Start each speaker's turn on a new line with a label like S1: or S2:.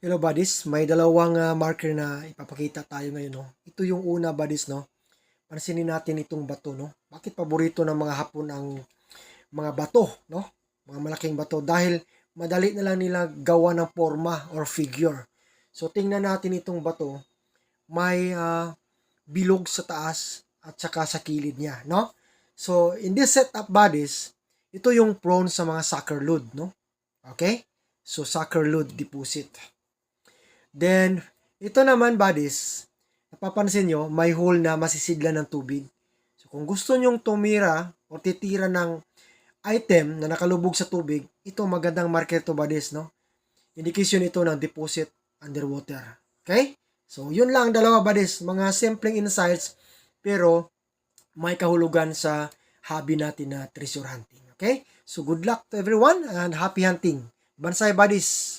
S1: Hello buddies, may dalawang marker na ipapakita tayo ngayon, no. Ito yung una buddies, no. Pansinin natin itong bato, no. Bakit paborito ng mga Hapon ang mga bato, no? Mga malaking bato dahil madali na lang nila gawa ng forma or figure. So tingnan natin itong bato, may bilog sa taas at saka sa kilid niya, no? So in this setup buddies, ito yung prone sa mga sucker load, no? Okay? So sucker load deposit. Then, ito naman buddies, napapansin nyo, may hole na masisidlan ng tubig. So, kung gusto nyong tumira o titira ng item na nakalubog sa tubig, ito magandang marker to buddies, no? Indication ito ng deposit underwater. Okay? So, yun lang dalawa buddies, mga simpleng insights, pero may kahulugan sa hobby natin na treasure hunting. Okay? So, good luck to everyone and happy hunting. Bansay buddies!